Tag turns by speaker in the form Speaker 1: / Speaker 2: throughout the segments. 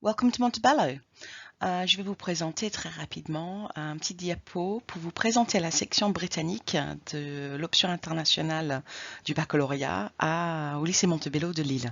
Speaker 1: Welcome to Montebello. Je vais vous présenter très rapidement un petit diapo pour vous présenter la section britannique de l'option internationale du baccalauréat au lycée Montebello de Lille.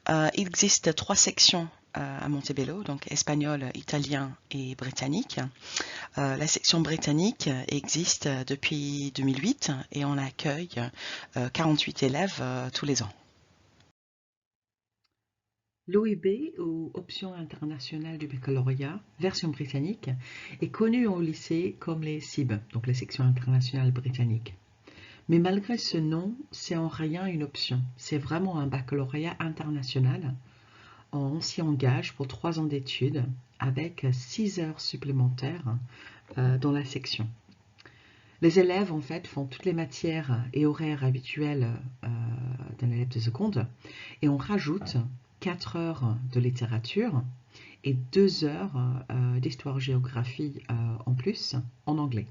Speaker 1: Il existe 3 sections à Montebello, donc espagnol, italien et britannique. La section britannique existe depuis 2008 et on accueille 48 élèves tous les ans. L'OIB, ou Option internationale du baccalauréat, version britannique, est connue au lycée comme les SIB, donc les sections internationales britanniques. Mais malgré ce nom, c'est en rien une option. C'est vraiment un baccalauréat international. On s'y engage pour 3 ans d'études avec 6 heures supplémentaires dans la section. Les élèves, en fait, font toutes les matières et horaires habituels d'un élève de seconde et on rajoute 4 heures de littérature et 2 heures d'histoire-géographie en plus en anglais.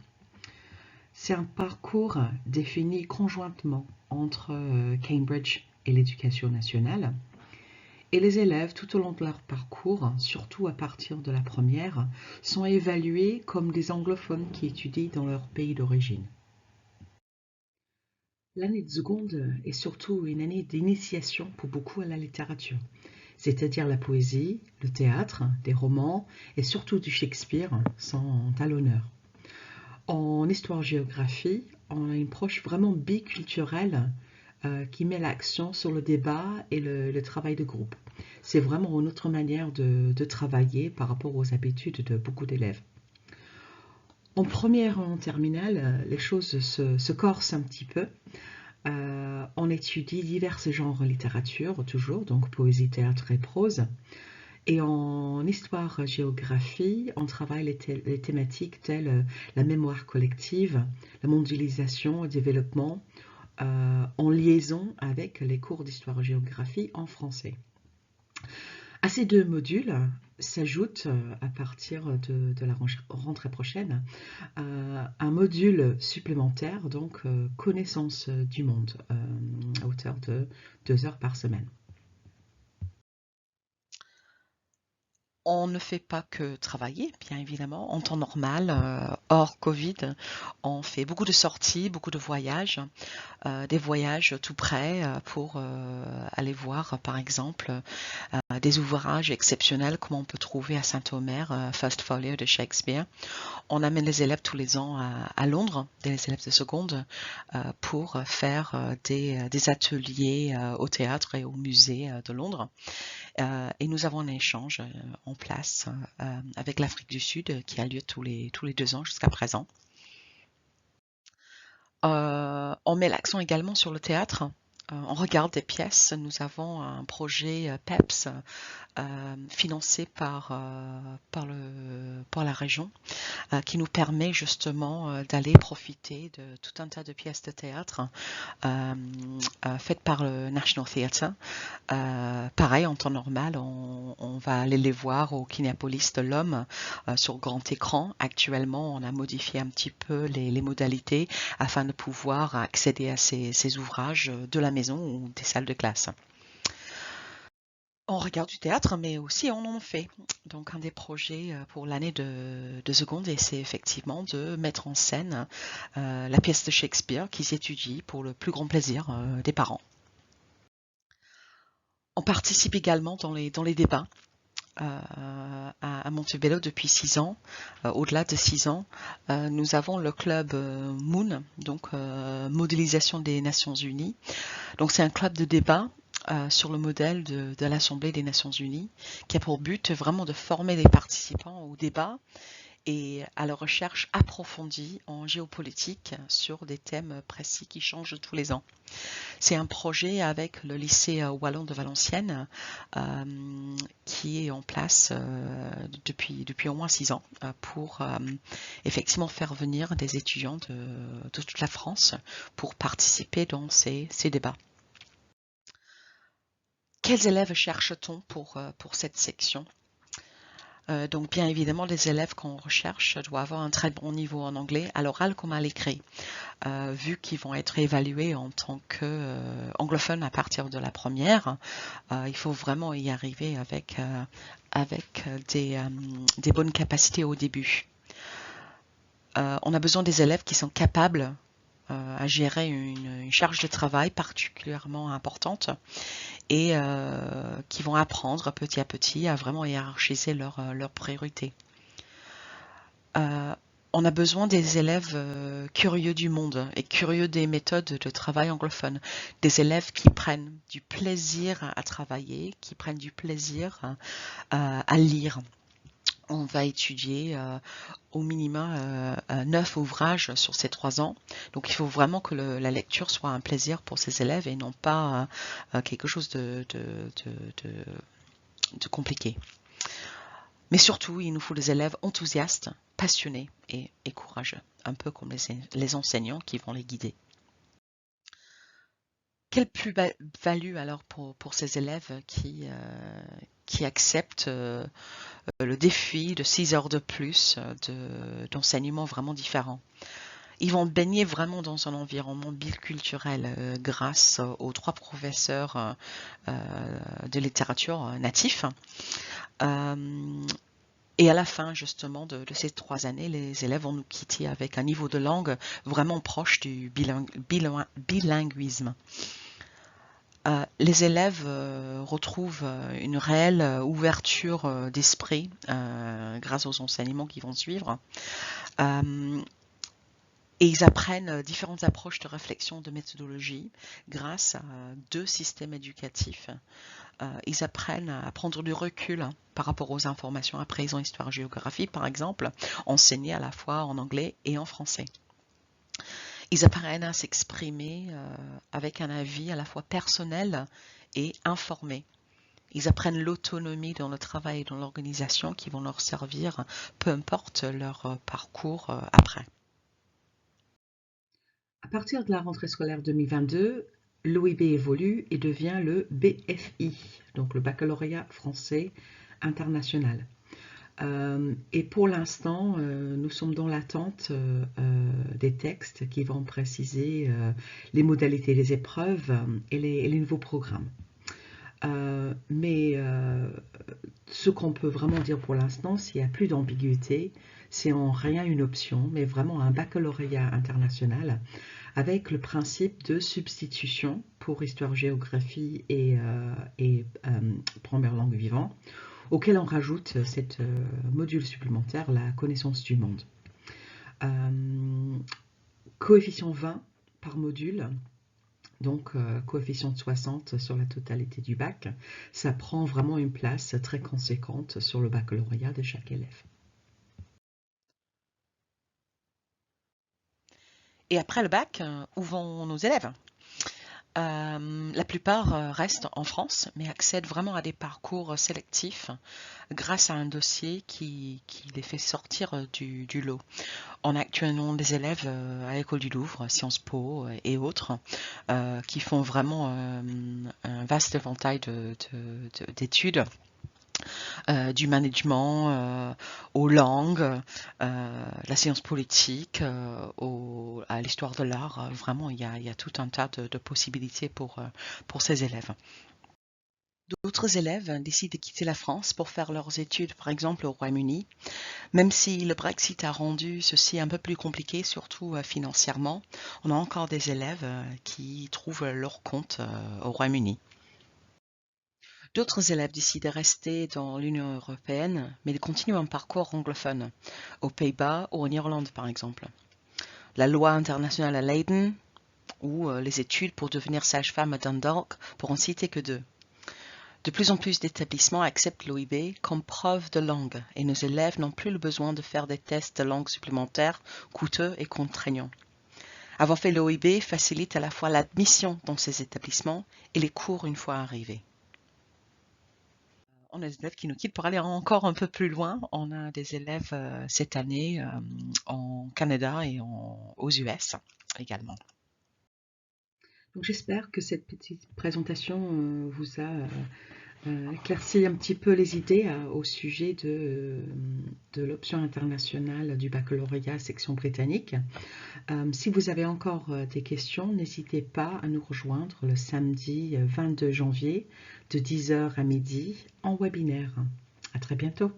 Speaker 1: C'est un parcours défini conjointement entre Cambridge et l'éducation nationale. Et les élèves, tout au long de leur parcours, surtout à partir de la première, sont évalués comme des anglophones qui étudient dans leur pays d'origine. L'année de seconde est surtout une année d'initiation pour beaucoup à la littérature, c'est-à-dire la poésie, le théâtre, des romans et surtout du Shakespeare sont à l'honneur. En histoire-géographie, on a une approche vraiment biculturelle qui met l'accent sur le débat et le travail de groupe. C'est vraiment une autre manière de travailler par rapport aux habitudes de beaucoup d'élèves. En première et en terminale, les choses se corsent un petit peu. On étudie divers genres de littérature, toujours, donc poésie, théâtre et prose. Et en histoire-géographie, on travaille les thématiques telles la mémoire collective, la mondialisation, le développement, en liaison avec les cours d'histoire-géographie en français. À ces 2 modules s'ajoute, à partir de la rentrée prochaine, un module supplémentaire, donc connaissance du monde, à hauteur de 2 heures par semaine. On ne fait pas que travailler, bien évidemment. En temps normal, hors Covid, on fait beaucoup de sorties, beaucoup de voyages, des voyages tout près pour aller voir, par exemple, des ouvrages exceptionnels comme on peut trouver à Saint-Omer, First Folio de Shakespeare. On amène les élèves tous les ans à Londres, des élèves de seconde, pour faire des ateliers au théâtre et au musée de Londres. Et nous avons un échange en place avec l'Afrique du Sud qui a lieu tous les 2 ans jusqu'à présent. On met l'accent également sur le théâtre. On regarde des pièces. Nous avons un projet PEPS financé par la région qui nous permet justement d'aller profiter de tout un tas de pièces de théâtre faites par le National Theatre. Pareil, en temps normal, on va aller les voir au Kinépolis de l'Homme sur grand écran. Actuellement, on a modifié un petit peu les modalités afin de pouvoir accéder à ces ouvrages de la maison ou des salles de classe. On regarde du théâtre, mais aussi on en fait. Donc un des projets pour l'année de seconde, c'est effectivement de mettre en scène la pièce de Shakespeare qui s'étudie pour le plus grand plaisir des parents. On participe également dans les débats à Montebello depuis 6 ans. Au-delà de 6 ans, nous avons le club Moon, donc modélisation des Nations Unies. Donc c'est un club de débat sur le modèle de l'Assemblée des Nations Unies, qui a pour but vraiment de former les participants au débat et à la recherche approfondie en géopolitique sur des thèmes précis qui changent tous les ans. C'est un projet avec le lycée wallon de Valenciennes qui est en place depuis au moins 6 ans pour effectivement faire venir des étudiants de toute la France pour participer dans ces débats. Quels élèves cherche-t-on pour cette section ?
Speaker 2: Donc bien évidemment, les élèves qu'on recherche doivent avoir un très bon niveau en anglais, à l'oral comme à l'écrit, vu qu'ils vont être évalués en tant qu'anglophones à partir de la première. Il faut vraiment y arriver avec des bonnes capacités au début. On a besoin des élèves qui sont capables à gérer une charge de travail particulièrement importante et qui vont apprendre petit à petit à vraiment hiérarchiser leurs priorités. Euh, on a besoin des élèves curieux du monde et curieux des méthodes de travail anglophone. Des élèves qui prennent du plaisir à travailler, qui prennent du plaisir à lire. On va étudier au minimum 9 ouvrages sur ces 3 ans. Donc il faut vraiment que la lecture soit un plaisir pour ces élèves et non pas quelque chose de compliqué. Mais surtout, il nous faut des élèves enthousiastes, passionnés et courageux, un peu comme les enseignants qui vont les guider. Quelle plus-value alors pour ces élèves qui acceptent le défi de 6 heures de plus d'enseignement vraiment différent? Ils vont baigner vraiment dans un environnement biculturel grâce aux 3 professeurs de littérature natifs. Et à la fin, justement, de ces 3 années, les élèves vont nous quitter avec un niveau de langue vraiment proche du bilinguisme. Les élèves retrouvent une réelle ouverture d'esprit grâce aux enseignements qui vont suivre. Et ils apprennent différentes approches de réflexion, de méthodologie grâce à 2 systèmes éducatifs. Ils apprennent à prendre du recul par rapport aux informations apprises en histoire-géographie, par exemple, enseignées à la fois en anglais et en français. Ils apprennent à s'exprimer avec un avis à la fois personnel et informé. Ils apprennent l'autonomie dans le travail et dans l'organisation qui vont leur servir, peu importe leur parcours après.
Speaker 1: À partir de la rentrée scolaire 2022, l'OIB évolue et devient le BFI, donc le baccalauréat français international. Et pour l'instant, nous sommes dans l'attente des textes qui vont préciser les modalités des épreuves et les nouveaux programmes. Mais ce qu'on peut vraiment dire pour l'instant, s'il n'y a plus d'ambiguïté, c'est en rien une option, mais vraiment un baccalauréat international avec le principe de substitution pour histoire-géographie et première langue vivante, auquel on rajoute cette module supplémentaire, la connaissance du monde. Coefficient 20 par module, donc coefficient de 60 sur la totalité du bac, ça prend vraiment une place très conséquente sur le baccalauréat de chaque élève.
Speaker 2: Et après le bac, où vont nos élèves? La plupart restent en France, mais accèdent vraiment à des parcours sélectifs grâce à un dossier qui les fait sortir du lot. On a actuellement des élèves à l'École du Louvre, Sciences Po et autres qui font vraiment un vaste éventail d'études. Du management aux langues, la science politique, à l'histoire de l'art. Vraiment, il y a tout un tas de possibilités pour ces élèves. D'autres élèves décident de quitter la France pour faire leurs études, par exemple au Royaume-Uni, même si le Brexit a rendu ceci un peu plus compliqué, surtout financièrement. On a encore des élèves qui trouvent leur compte au Royaume-Uni. D'autres élèves décident de rester dans l'Union européenne, mais de continuer un parcours anglophone, aux Pays-Bas ou en Irlande par exemple. La loi internationale à Leiden ou les études pour devenir sage-femme à Dundalk pour en citer que 2. De plus en plus d'établissements acceptent l'OIB comme preuve de langue et nos élèves n'ont plus le besoin de faire des tests de langue supplémentaires coûteux et contraignants. Avoir fait l'OIB facilite à la fois l'admission dans ces établissements et les cours une fois arrivés. On a des élèves qui nous quittent pour aller encore un peu plus loin. On a des élèves cette année en Canada et aux US également.
Speaker 1: Donc j'espère que cette petite présentation vous a éclairci un petit peu les idées au sujet de l'option internationale du baccalauréat section britannique. Si vous avez encore des questions, n'hésitez pas à nous rejoindre le samedi 22 janvier de 10 h à midi en webinaire. À très bientôt.